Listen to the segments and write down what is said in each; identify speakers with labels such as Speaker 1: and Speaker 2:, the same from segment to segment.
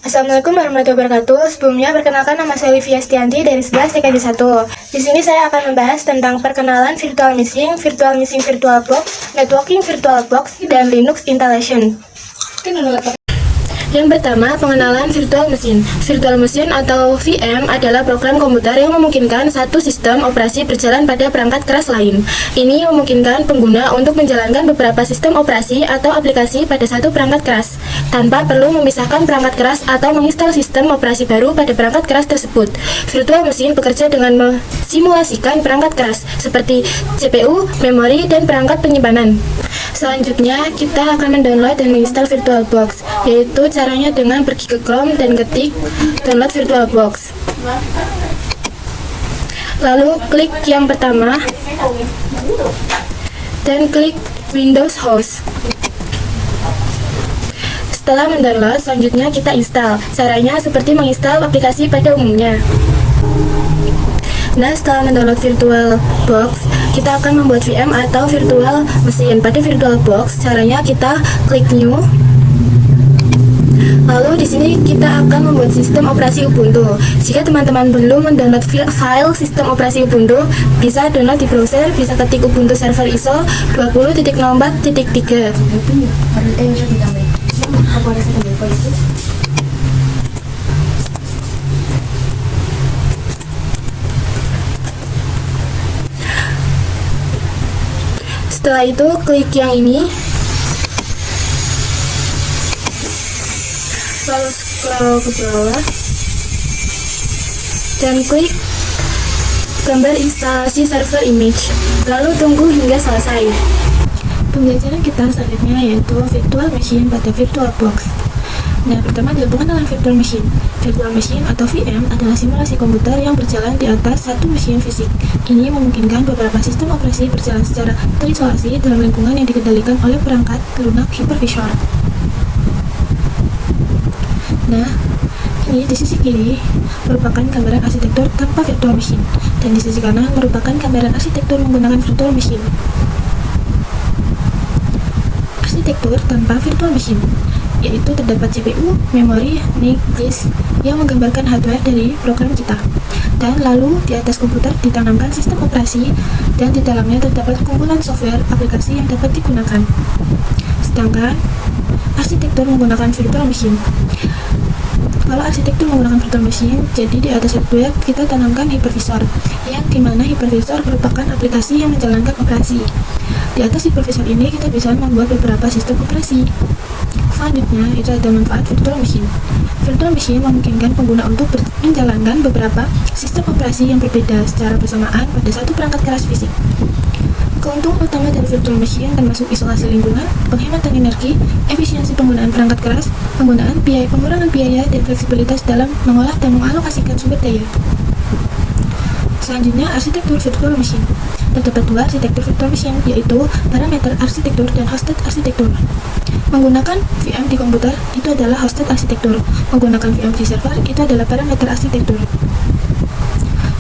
Speaker 1: Assalamualaikum warahmatullahi wabarakatuh. Sebelumnya perkenalkan, nama saya Olivia Stianti dari 11 TKJ 1. Di sini saya akan membahas tentang perkenalan virtual machine VirtualBox, networking VirtualBox, dan Linux installation. Yang pertama, pengenalan virtual machine. Virtual machine atau VM adalah program komputer yang memungkinkan satu sistem operasi berjalan pada perangkat keras lain. Ini memungkinkan pengguna untuk menjalankan beberapa sistem operasi atau aplikasi pada satu perangkat keras, tanpa perlu memisahkan perangkat keras atau menginstal sistem operasi baru pada perangkat keras tersebut. Virtual machine bekerja dengan mensimulasikan perangkat keras, seperti CPU, memori, dan perangkat penyimpanan. Selanjutnya, kita akan mendownload dan menginstal VirtualBox, yaitu caranya dengan pergi ke Chrome dan ketik download VirtualBox. Lalu klik yang pertama dan klik Windows Host. Setelah mendownload, selanjutnya kita install. Caranya seperti menginstal aplikasi pada umumnya. Nah, setelah mendownload VirtualBox, kita akan membuat VM atau virtual machine. Pada VirtualBox, caranya kita klik New. Lalu di sini kita akan membuat sistem operasi Ubuntu. Jika teman-teman belum mendownload file sistem operasi Ubuntu, bisa download di browser, bisa ketik Ubuntu Server ISO 20.04.3. Setelah itu, klik yang ini, lalu scroll ke bawah, dan klik gambar instalasi server image, lalu tunggu hingga selesai. Pembelajaran kita selanjutnya yaitu virtual machine pada VirtualBox. Nah, pertama adalah pengenalan virtual machine. Virtual machine atau VM adalah simulasi komputer yang berjalan di atas satu mesin fisik. Ini memungkinkan beberapa sistem operasi berjalan secara terisolasi dalam lingkungan yang dikendalikan oleh perangkat lunak hypervisor. Nah, ini di sisi kiri merupakan gambaran arsitektur tanpa virtual machine, dan di sisi kanan merupakan gambaran arsitektur menggunakan virtual machine. Arsitektur tanpa virtual machine yaitu terdapat CPU, memori, NIC, disk yang menggambarkan hardware dari program kita, dan lalu di atas komputer ditanamkan sistem operasi, dan di dalamnya terdapat kumpulan software aplikasi yang dapat digunakan. Sedangkan arsitektur menggunakan virtual machine, kalau arsitektur menggunakan virtual machine, jadi di atas hardware kita tanamkan hypervisor, yang dimana hypervisor merupakan aplikasi yang menjalankan operasi. Di atas hypervisor ini kita bisa membuat beberapa sistem operasi. Selanjutnya, itu ada manfaat virtual machine. Virtual machine memungkinkan pengguna untuk menjalankan beberapa sistem operasi yang berbeda secara bersamaan pada satu perangkat keras fisik. Keuntungan utama dari virtual machine termasuk isolasi lingkungan, penghematan energi, efisiensi penggunaan perangkat keras, pengurangan biaya, dan fleksibilitas dalam mengolah dan mengalokasikan sumber daya. Selanjutnya, arsitektur virtual machine. Terdapat dua arsitektur virtual machine, yaitu parameter arsitektur dan hosted arsitektur. Menggunakan VM di komputer, itu adalah hosted arsitektur. Menggunakan VM di server, itu adalah parameter arsitektur.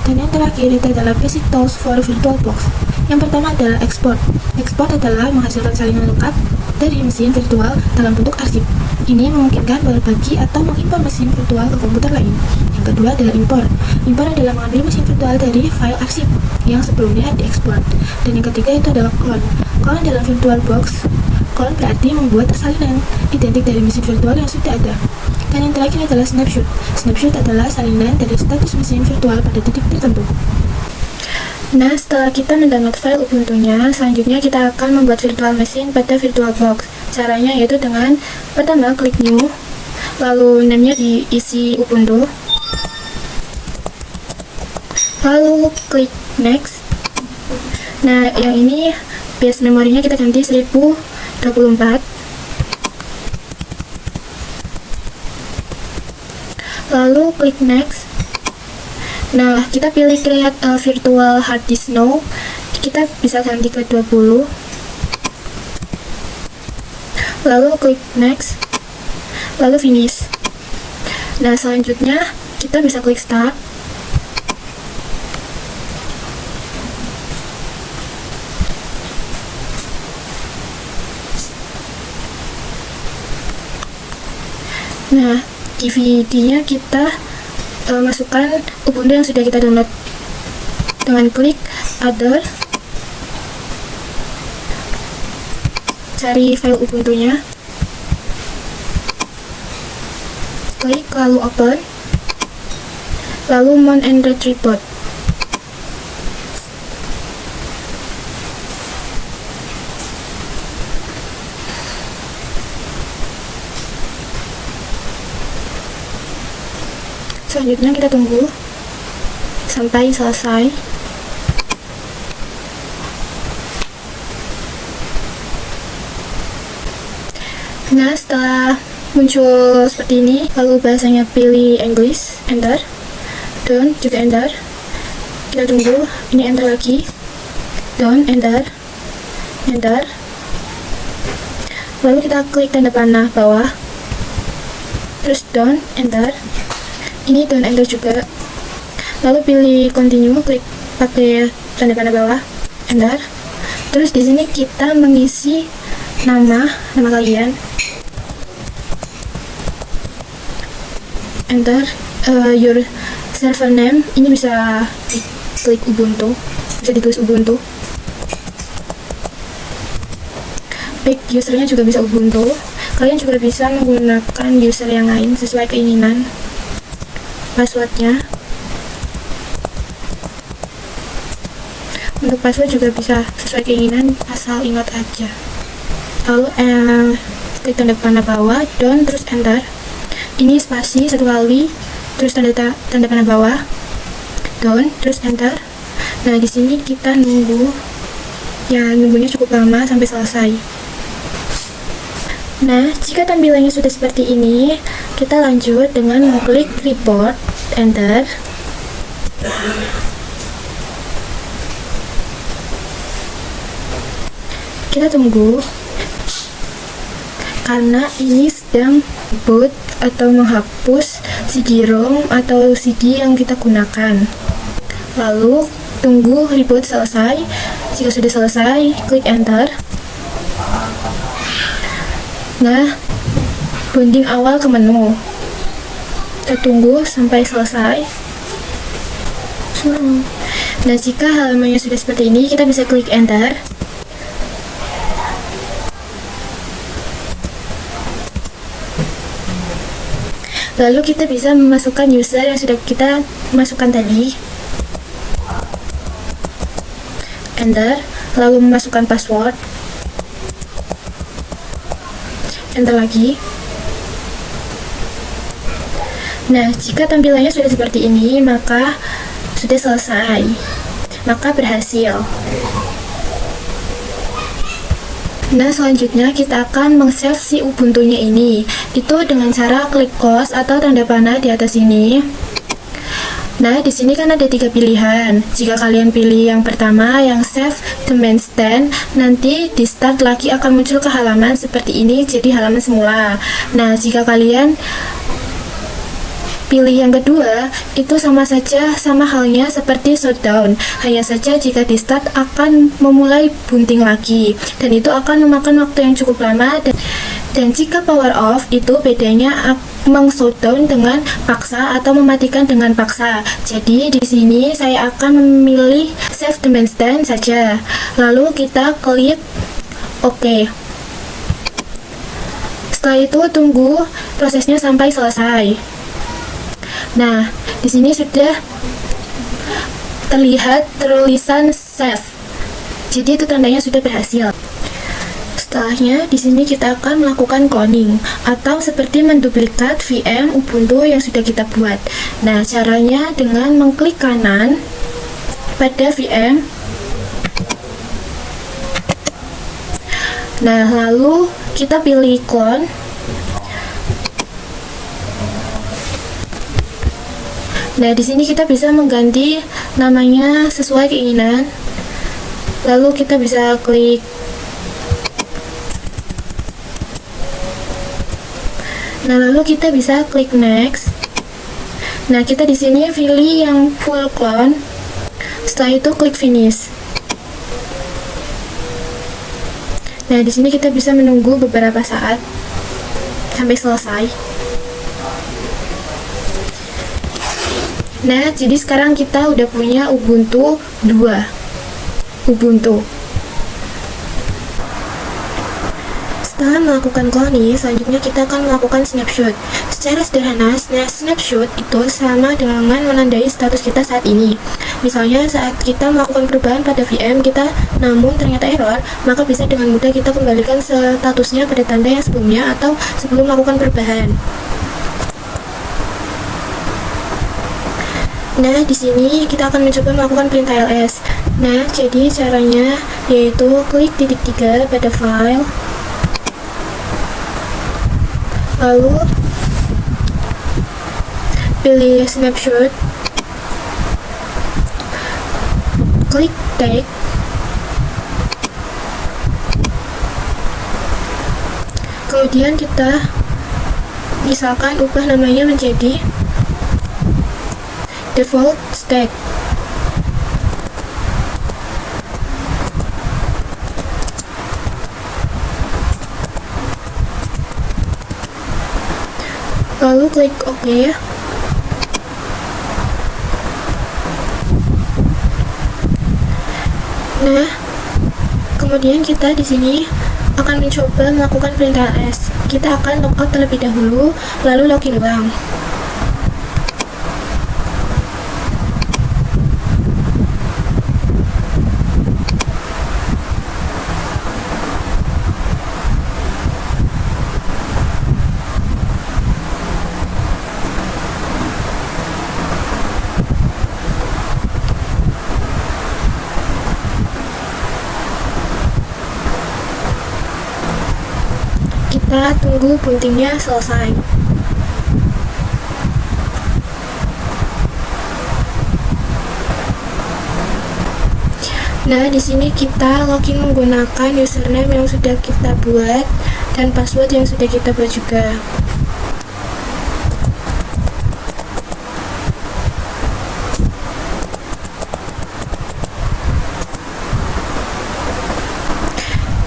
Speaker 1: Dan yang terakhir, itu adalah basic tools for VirtualBox. Yang pertama adalah export. Export adalah menghasilkan salinan lengkap dari mesin virtual dalam bentuk arsip. Ini memungkinkan berbagi atau mengimpor mesin virtual ke komputer lain. Yang kedua adalah impor. Impor adalah mengambil mesin virtual dari file arsip yang sebelumnya diekspor. Dan yang ketiga itu adalah clone. Clone dalam VirtualBox, clone berarti membuat salinan identik dari mesin virtual yang sudah ada. Dan yang terakhir adalah snapshot. Snapshot adalah salinan dari status mesin virtual pada titik tertentu. Nah, setelah kita mendownload file Ubuntu-nya, selanjutnya kita akan membuat virtual machine pada VirtualBox. Caranya yaitu dengan pertama klik New, lalu name-nya diisi Ubuntu, lalu klik Next. Nah, yang ini base memorinya kita ganti 1024, lalu klik Next. Nah, kita pilih create a virtual hard disk now, kita bisa ganti ke 20, lalu klik Next, lalu Finish. Nah, selanjutnya kita bisa klik Start. Nah, DVD-nya kita masukkan Ubuntu yang sudah kita download dengan klik Other, cari file Ubuntu-nya, klik lalu Open, lalu Mount and Read Report. Selanjutnya kita tunggu sampai selesai. Nah, setelah muncul seperti ini, lalu bahasanya pilih English, enter, done, juga enter. Kita tunggu, ini enter lagi, done, enter, enter. Lalu kita klik tanda panah bawah, terus done, enter. Ini done, enter juga. Lalu pilih continue, klik pakai tanda panah bawah, enter. Terus di sini kita mengisi nama kalian, enter. Your server name, ini bisa diklik Ubuntu, bisa ditulis Ubuntu. Back usernya juga bisa Ubuntu. Kalian juga bisa menggunakan user yang lain sesuai keinginan. Passwordnya, untuk password juga bisa sesuai keinginan, asal ingat aja. Lalu klik tanda panah bawah, done, terus enter. Ini spasi satu kali, terus tanda panah bawah, done, terus enter. Nah, di sini kita nunggu, ya nunggunya cukup lama sampai selesai. Nah, jika tampilannya sudah seperti ini, kita lanjut dengan mengklik report, enter. Kita tunggu, karena ini sedang boot atau menghapus CD-ROM atau CD yang kita gunakan. Lalu tunggu reboot selesai. Jika sudah selesai, klik enter. Nah, bonding awal ke menu. Kita tunggu sampai selesai. Nah, jika halamannya sudah seperti ini, kita bisa klik enter. Lalu kita bisa memasukkan user yang sudah kita masukkan tadi, enter. Lalu memasukkan password, enter lagi. Nah, jika tampilannya sudah seperti ini, maka sudah selesai, maka berhasil. Nah, selanjutnya kita akan meng-save si Ubuntu-nya ini. Itu dengan cara klik close atau tanda panah di atas ini. Nah, di sini kan ada 3 pilihan. Jika kalian pilih yang pertama, yang save the main stand, nanti di start lagi akan muncul ke halaman seperti ini, jadi halaman semula. Nah, jika kalian pilih yang kedua, itu sama halnya seperti shutdown. Hanya saja jika di start akan memulai bunting lagi, dan itu akan memakan waktu yang cukup lama. Dan jika power off, itu bedanya meng-shutdown dengan paksa atau mematikan dengan paksa. Jadi di sini saya akan memilih save the main stand saja. Lalu kita klik OK. Setelah itu tunggu prosesnya sampai selesai. Nah, di sini sudah terlihat tulisan save. Jadi itu tandanya sudah berhasil. Setelahnya, di sini kita akan melakukan cloning atau seperti menduplikat VM Ubuntu yang sudah kita buat. Nah, caranya dengan mengklik kanan pada VM. Nah, lalu kita pilih clone. Nah, di sini kita bisa mengganti namanya sesuai keinginan. Lalu kita bisa klik. Nah, lalu kita bisa klik next. Nah, kita di sini pilih yang full clone. Setelah itu klik finish. Nah, di sini kita bisa menunggu beberapa saat sampai selesai. Nah, jadi sekarang kita udah punya Ubuntu 2. Ubuntu. Setelah melakukan cloning, selanjutnya kita akan melakukan snapshot. Secara sederhana, snapshot itu sama dengan menandai status kita saat ini. Misalnya saat kita melakukan perubahan pada VM kita, namun ternyata error, maka bisa dengan mudah kita kembalikan statusnya pada tanda yang sebelumnya atau sebelum melakukan perubahan. Nah, di sini kita akan mencoba melakukan perintah ls. Nah, jadi caranya yaitu klik titik 3 pada file, lalu pilih snapshot, klik tag, kemudian kita misalkan ubah namanya menjadi default stack. Lalu klik OK. Nah, kemudian kita di sini akan mencoba melakukan perintah ls. Kita akan logout terlebih dahulu, lalu login ulang. Kita tunggu buntingnya selesai. Nah, di sini kita login menggunakan username yang sudah kita buat dan password yang sudah kita buat juga.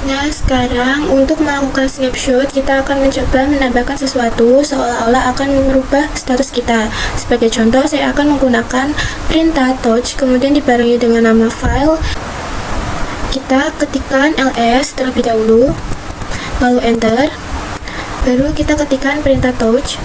Speaker 1: Nah, sekarang untuk melakukan snapshot, kita akan mencoba menambahkan sesuatu seolah-olah akan merubah status kita. Sebagai contoh, saya akan menggunakan print.touch, kemudian dibarengi dengan nama file. Kita ketikkan ls terlebih dahulu, lalu enter, baru kita ketikkan print.touch.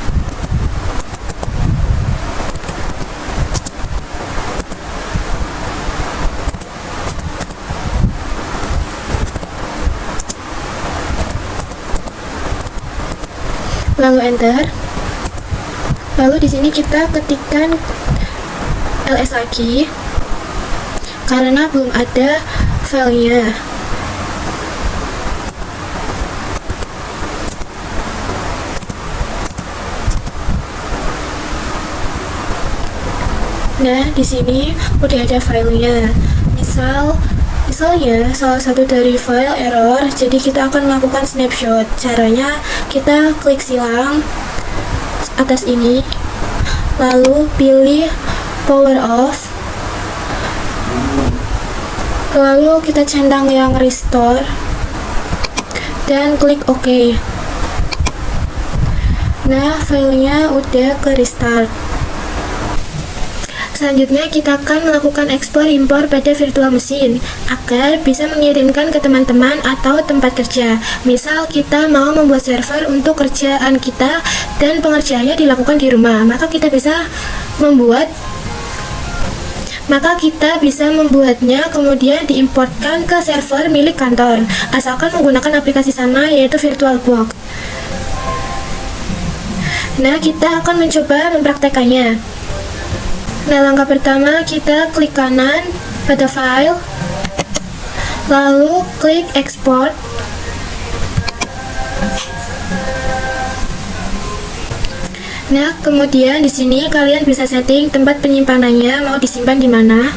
Speaker 1: Lalu enter. Lalu di sini kita ketikkan ls lagi karena belum ada filenya. Nah, di sini udah ada filenya. Misalnya salah satu dari file error, jadi kita akan melakukan snapshot. Caranya kita klik silang atas ini, lalu pilih power off, lalu kita centang yang restore dan klik OK. Nah, filenya udah ke restart. Selanjutnya kita akan melakukan ekspor impor pada virtual machine agar bisa mengirimkan ke teman-teman atau tempat kerja. Misal kita mau membuat server untuk kerjaan kita dan pengerjaannya dilakukan di rumah, maka kita bisa membuatnya kemudian diimportkan ke server milik kantor asalkan menggunakan aplikasi sama, yaitu VirtualBox. Nah, kita akan mencoba mempraktekannya. Nah, langkah pertama kita klik kanan pada file, lalu klik export. Nah, kemudian di sini kalian bisa setting tempat penyimpanannya, mau disimpan di mana.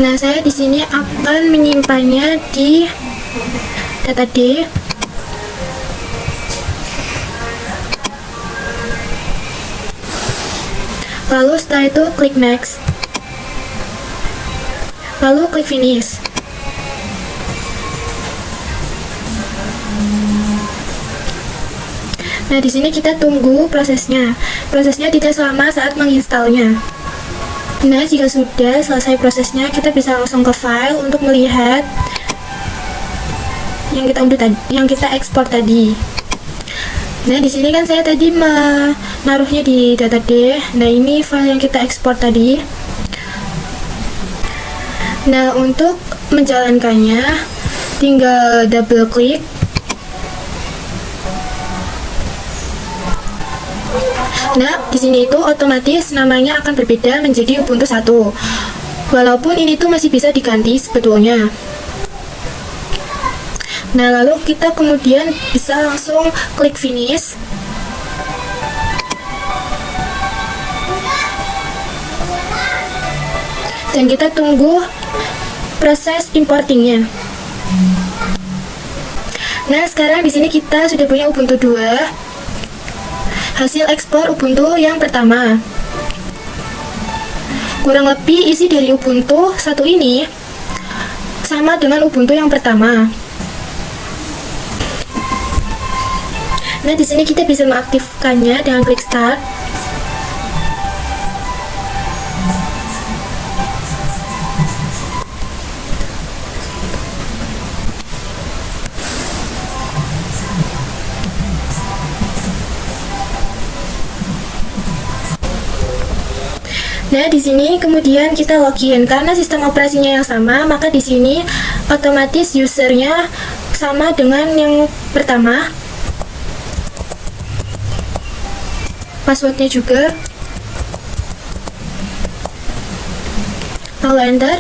Speaker 1: Nah, saya di sini akan menyimpannya di data D. Lalu setelah itu klik next, lalu klik finish. Nah, di sini kita tunggu prosesnya. Prosesnya tidak selama saat menginstalnya. Nah, jika sudah selesai prosesnya, kita bisa langsung ke file untuk melihat yang kita ekspor tadi. Nah, di sini kan saya tadi menaruhnya di data D. Nah, ini file yang kita ekspor tadi. Nah, untuk menjalankannya, tinggal double klik. Nah, di sini itu otomatis namanya akan berbeda menjadi Ubuntu 1. Walaupun ini tuh masih bisa diganti sebetulnya. Nah, lalu kita kemudian bisa langsung klik finish. Dan kita tunggu proses importingnya. Nah, sekarang di sini kita sudah punya Ubuntu 2. Hasil ekspor Ubuntu yang pertama. Kurang lebih isi dari Ubuntu 1 ini sama dengan Ubuntu yang pertama. Nah, di sini kita bisa mengaktifkannya dengan klik start. Nah, di sini kemudian kita login. Karena sistem operasinya yang sama, maka di sini otomatis usernya sama dengan yang pertama. Passwordnya juga. Lalu enter.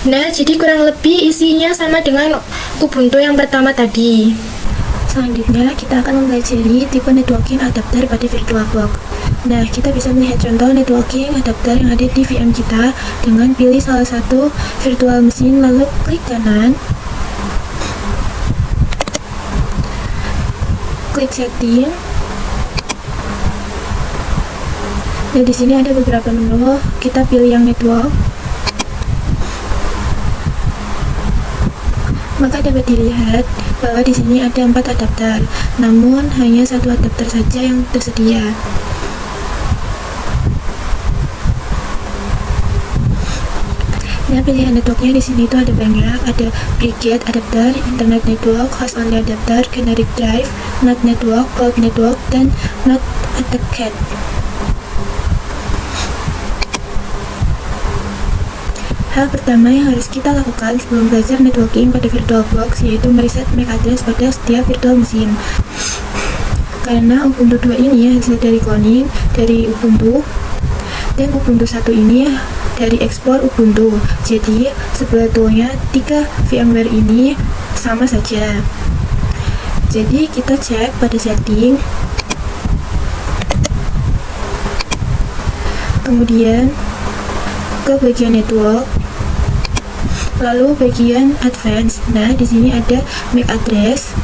Speaker 1: Nah, jadi kurang lebih isinya sama dengan Ubuntu yang pertama tadi. Selanjutnya, kita akan mempelajari tipe networking adapter pada VirtualBox. Nah, kita bisa melihat contoh networking adapter yang ada di VM kita dengan pilih salah satu virtual machine, lalu klik kanan, klik setting. Nah, di sini ada beberapa menu. Kita pilih yang network. Maka dapat dilihat bahwa di sini ada 4 adapter, namun hanya satu adapter saja yang tersedia. Nah, pilihan networknya di sini itu ada banyak, ada Brigade adapter, Internet Network, Host Only adapter, Generic Drive, NAT Network, Cloud Network, dan NAT Attached. Hal pertama yang harus kita lakukan sebelum belajar networking pada VirtualBox yaitu mereset MAC address pada setiap virtual machine. Karena Ubuntu 2 ini hasil dari cloning dari Ubuntu, dan Ubuntu 1 ini dari ekspor Ubuntu. Jadi sebetulnya 3 VMware ini sama saja. Jadi kita cek pada setting, kemudian ke bagian network, lalu bagian advance. Nah, di sini ada MAC address.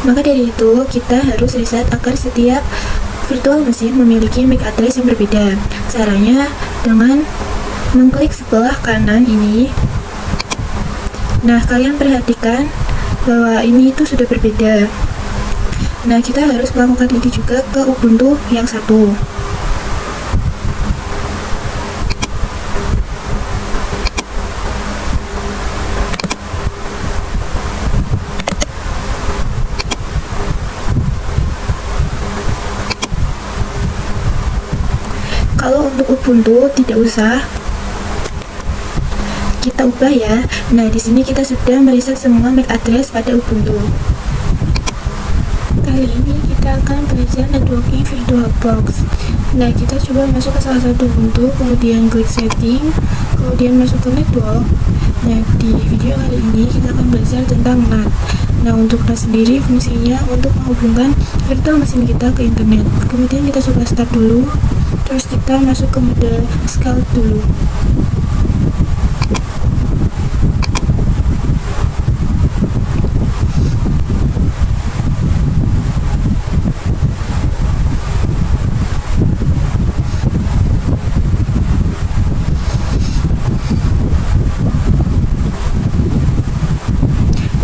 Speaker 1: Maka dari itu kita harus reset agar setiap virtual machine memiliki MAC address yang berbeda. Caranya dengan mengklik sebelah kanan ini. Nah, kalian perhatikan bahwa ini itu sudah berbeda. Nah, kita harus melakukan ini juga ke Ubuntu yang satu. Kalau untuk Ubuntu tidak usah kita ubah ya. Nah, di sini kita sudah mereset semua MAC address pada Ubuntu. Kali ini kita akan belajar networking VirtualBox. Nah, kita coba masuk ke salah satu Ubuntu, kemudian klik setting, kemudian masuk ke network. Nah, di video kali ini kita akan belajar tentang NAT. Nah, untuk NAT sendiri fungsinya untuk menghubungkan virtual machine kita ke internet. Kemudian kita coba start dulu, terus kita masuk ke mode scout dulu.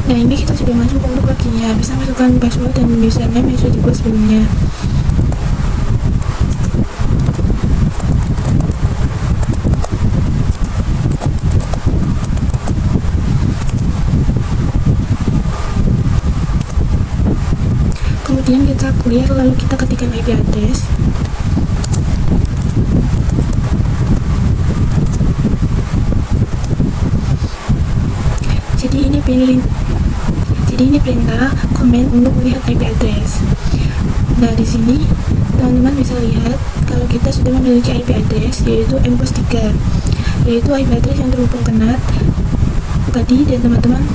Speaker 1: Nah, ini kita sudah masuk untuk loginnya. Bisa masukkan password dan username yang sudah dibuat sebelumnya. Kemudian kita clear, lalu kita ketikkan IP address. Jadi ini perintah command untuk melihat IP address. Nah, di sini teman-teman bisa lihat kalau kita sudah memiliki IP address, yaitu mpost 3, yaitu IP address yang terhubung ke NAT tadi, dan teman-teman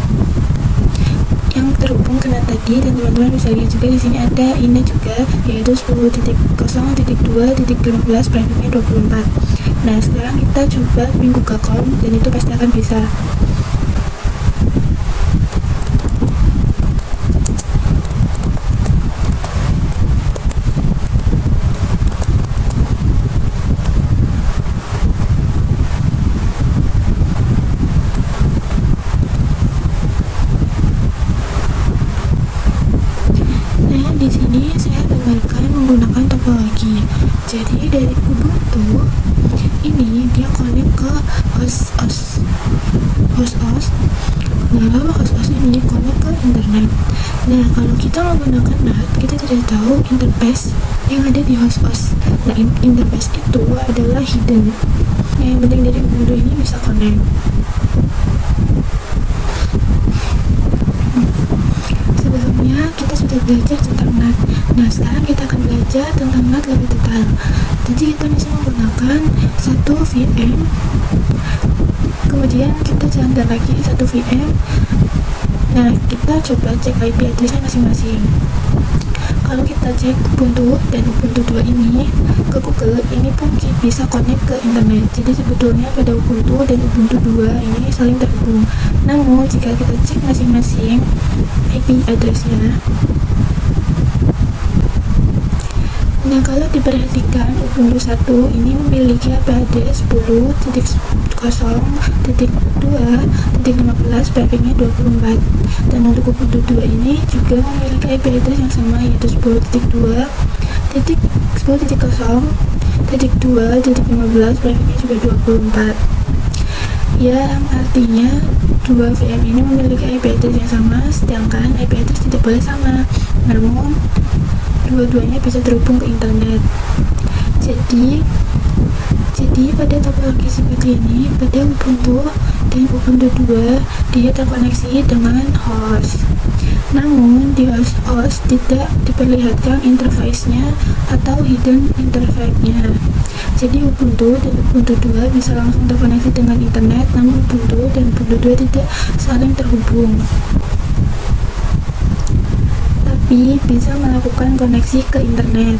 Speaker 1: bisa lihat juga di sini ada ini juga, yaitu 10.0.2.15 private-nya 24. Nah, sekarang kita coba ping Google Chrome dan itu pasti akan bisa. Di sini saya gambarkan menggunakan topologi. Jadi dari Ubuntu ini dia connect ke host OS. Nah, host OS ini connect ke internet. Nah, kalau kita menggunakan NAT, kita tidak tahu interface yang ada di host OS. Nah, interface itu adalah hidden. Nah, yang penting dari Ubuntu ini bisa connect. Sebelumnya kita sudah belajar tentang NAT. Nah, sekarang kita akan belajar tentang NAT lebih detail. Jadi kita bisa menggunakan satu VM, kemudian kita jalankan lagi satu VM. Nah, kita coba cek IP address-nya masing-masing. Kalau kita cek Ubuntu dan Ubuntu 2 ini ke Google, ini pun bisa connect ke internet. Jadi sebetulnya pada Ubuntu dan Ubuntu 2 ini saling terhubung. Namun jika kita cek masing-masing IP address-nya, nah, kalau diperhatikan Ubuntu 1 ini memiliki IP address 10.0.2.15 private-nya 24, dan untuk Ubuntu 2 ini juga memiliki IP address yang sama, yaitu 10.0.2.15 private-nya juga 24. Ya, artinya dua VM ini memiliki IP address yang sama, sedangkan IP address tidak boleh sama, namun dua-duanya bisa terhubung ke internet. Jadi pada topologi seperti ini, pada Ubuntu dan Ubuntu 2 dia terkoneksi dengan host. Namun di host tidak diperlihatkan interface-nya atau hidden interface-nya. Jadi Ubuntu dan Ubuntu 2 bisa langsung terkoneksi dengan internet, namun Ubuntu dan Ubuntu 2 tidak saling terhubung, tapi bisa melakukan koneksi ke internet.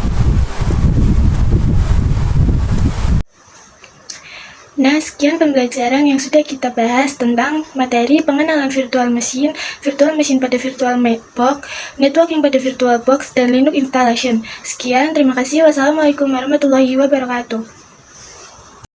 Speaker 1: Nah, sekian pembelajaran yang sudah kita bahas tentang materi pengenalan virtual machine pada VirtualBox, networking pada VirtualBox, dan Linux installation. Sekian, terima kasih. Wassalamualaikum warahmatullahi wabarakatuh.